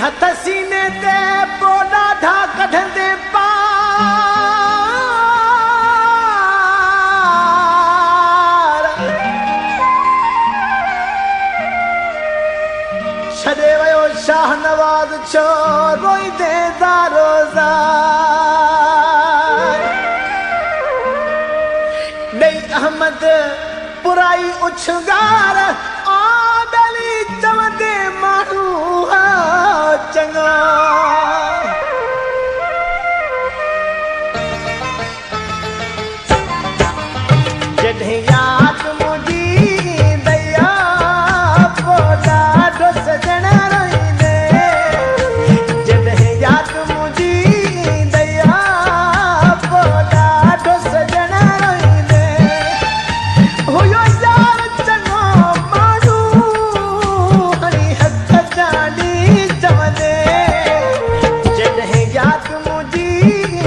हथ सीने ते पोइ ॾाढा कढंदे पार छॾे वियो शाह नवाज़ छो रोईंदे दारोज़ार ॾेई अहमद बुराई उछगार आदली चवंदे माण्हू चङा जॾहिं यादि मुंहिंजी ईंदया पोइ ॾाढो सजण रोईंदे जॾहिं यादि मुंहिंजी ईंदया पोइ ॾाढो सजण रोईंदे हुयो यार चङो माण्हू हणी हथ जानी चवंदे जॾहिं यादि मुंहिंजी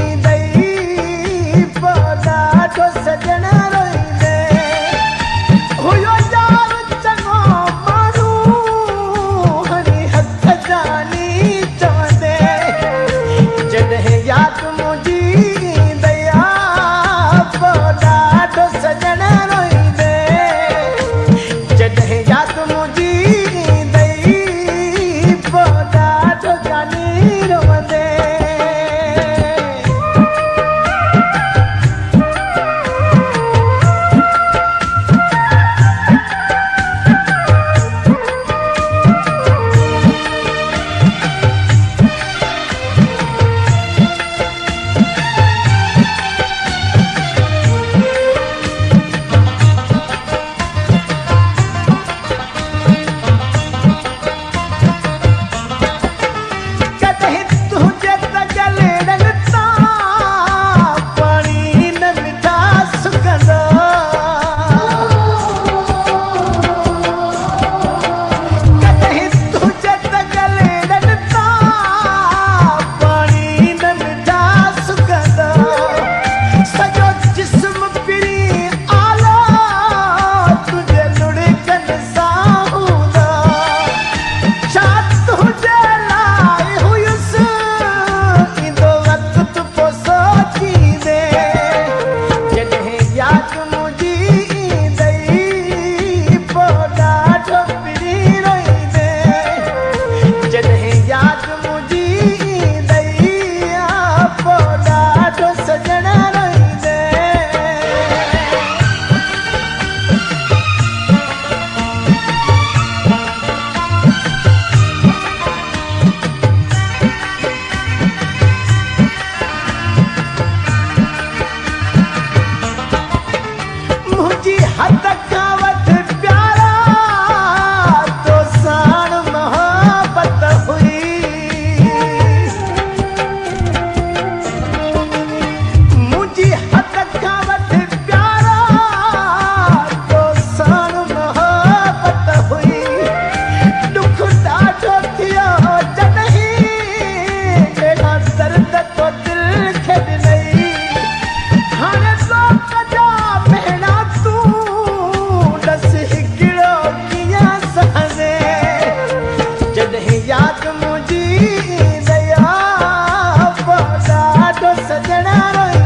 ईंदई पोइ ॾाढो सजण रोईंदे हुयो यार चङो माण्हू हणी हथ जानी चवंदे जॾहिं यादि मुंहिंजी ईंदया पोइ ॾाढो सजण रोईंदे जॾहिं यादि मुंहिंजी ईंदई पोइ ॾाढो जानी रोवंदे कॾहिं तुंहिंजे तगले रंग तां पाणी न मिठा सुकंदा कॾहिं तुंहिंजे तगले रंग तां पाणी न मिठा सुकंदा सॼो जिस्म पिरी आला तुंहिंजे लुड़कनि सां हूंदा छा तुंहिंजे लाइ हुयुसि ईंदो वक़्तु पोइ सोचींदे जॾहिं यादि मुंहिंजी ईंदई पोइ ॾाढो पिरी रोईंदे जॾहिं यादि मुंहिंजी ईंदई पोइ ॾाढो सजण रोईंदे मुंहिंजी हद खां वधि प्यारा तो साण मोहबत हुई मुंहिंजी हद खां वधि प्यारा तो साण मोहबत हुई दुख ॾाढो थियो जॾहिं अहिड़ा दर्द तो दिलि खे ॾिनई हाणे लोक जा भेणा तूं ॾस हिकिड़ो कीअं सहंदे जॾहिं यादि मुंहिंजी ईंदया पोइ ॾाढो सजण रोईंदे